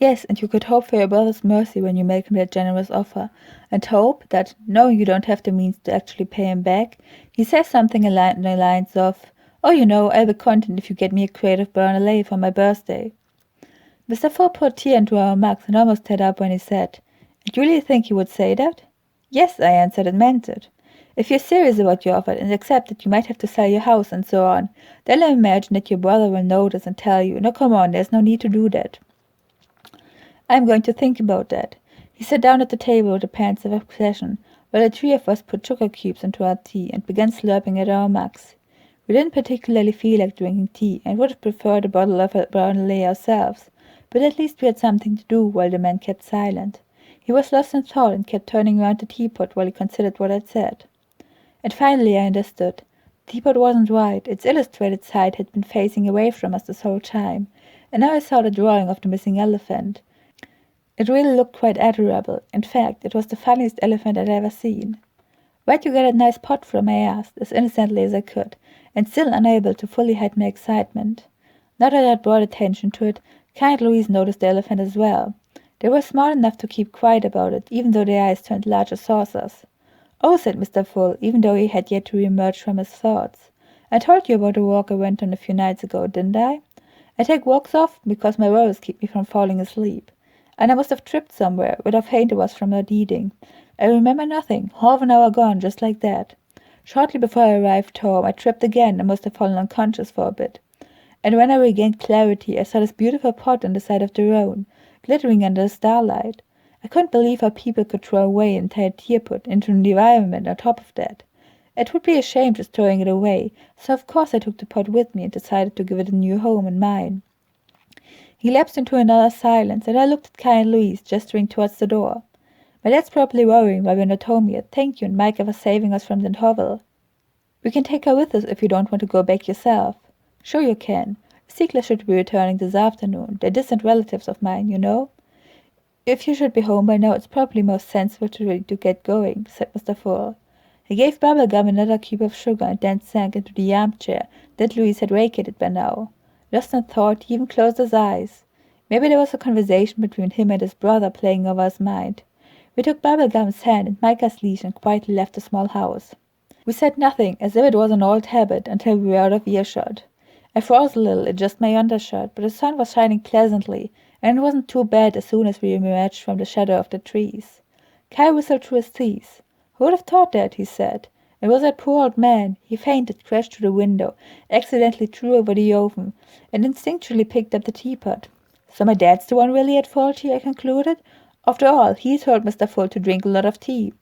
Yes, and you could hope for your brother's mercy when you make him that generous offer, and hope that, knowing you don't have the means to actually pay him back, he says something along the lines of, "Oh, I'll be content if you get me a crate of Bernalay for my birthday." Mr. Full put tea into our mugs and almost teared up when he said, "And you really think he would say that?" "Yes," I answered, and meant it. "If you're serious about your offer and accept that you might have to sell your house and so on, then I imagine that your brother will notice and tell you, 'No, come on, there's no need to do that.'" "I'm going to think about that." He sat down at the table with a pensive expression, while the three of us put sugar cubes into our tea and began slurping at our mugs. We didn't particularly feel like drinking tea, and would have preferred a bottle of Bernalay ourselves, but at least we had something to do while the man kept silent. He was lost in thought and kept turning around the teapot while he considered what I'd said. And finally I understood. The teapot wasn't right. Its illustrated side had been facing away from us this whole time, and now I saw the drawing of the missing elephant. It really looked quite adorable. In fact, it was the funniest elephant I'd ever seen. "Where'd you get that nice pot from?" I asked, as innocently as I could, and still unable to fully hide my excitement. Now that I'd brought attention to it, kind Louise noticed the elephant as well. They were smart enough to keep quiet about it, even though their eyes turned large as saucers. "Oh," said Mr. Full, even though he had yet to re-emerge from his thoughts. "I told you about a walk I went on a few nights ago, didn't I? I take walks often because my worries keep me from falling asleep. And I must have tripped somewhere, but how faint I was from not eating. I remember nothing, half an hour gone, just like that. Shortly before I arrived home, I tripped again and must have fallen unconscious for a bit. And when I regained clarity, I saw this beautiful pot on the side of the road, glittering under the starlight. I couldn't believe how people could throw away an entire teapot into an environment on top of that. It would be a shame just throwing it away, so of course I took the pot with me and decided to give it a new home and mine." He lapsed into another silence, and I looked at Kai and Louise, gesturing towards the door. "My dad's probably worrying why we're not home yet. Thank you and Micah for saving us from the hovel. We can take her with us if you don't want to go back yourself." "Sure you can. Ziegler should be returning this afternoon. They're distant relatives of mine, you know." "If you should be home by now, it's probably most sensible to get going," said Mr. Full. He gave Bubblegum another cube of sugar and then sank into the armchair that Louise had vacated by now. Lost in thought, he even closed his eyes. Maybe there was a conversation between him and his brother playing over his mind. We took Bubblegum's hand and Micah's leash and quietly left the small house. We said nothing, as if it was an old habit, until we were out of earshot. I froze a little in just my undershirt, but the sun was shining pleasantly, and it wasn't too bad as soon as we emerged from the shadow of the trees. Kai whistled through his teeth. "Who would have thought that?" he said. "It was that poor old man. He fainted, crashed through the window, accidentally threw over the oven, and instinctually picked up the teapot." "So my dad's the one really at fault here," I concluded. "After all, he told Mr. Full to drink a lot of tea."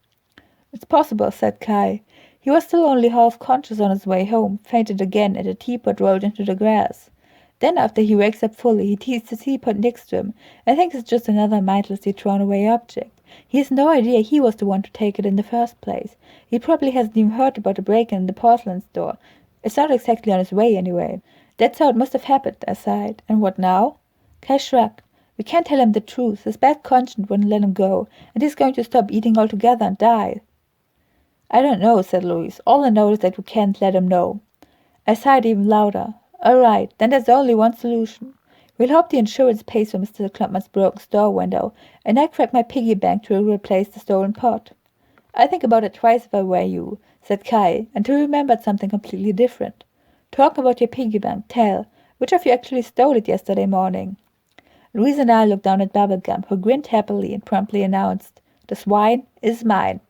"It's possible," said Kai. "He was still only half conscious on his way home, fainted again, and the teapot rolled into the grass. Then after he wakes up fully, he sees the teapot next to him, and thinks it's just another mindlessly thrown away object. He has no idea he was the one to take it in the first place. He probably hasn't even heard about the break-in in the porcelain store. It's not exactly on his way, anyway. That's how it must have happened," I sighed. "And what now?" Kai shrugged. "We can't tell him the truth. His bad conscience wouldn't let him go, and he's going to stop eating altogether and die." "I don't know," said Louise. "All I know is that we can't let him know." I sighed even louder. "All right, then there's only one solution. We'll hope the insurance pays for Mr. Clumpman's broken store window, and I grab my piggy bank to replace the stolen pot." "I think about it twice if I were you," said Kai, until he remembered something completely different. "Talk about your piggy bank. Tell, which of you actually stole it yesterday morning?" Louise and I looked down at Bubblegum, who grinned happily and promptly announced, "The swine is mine."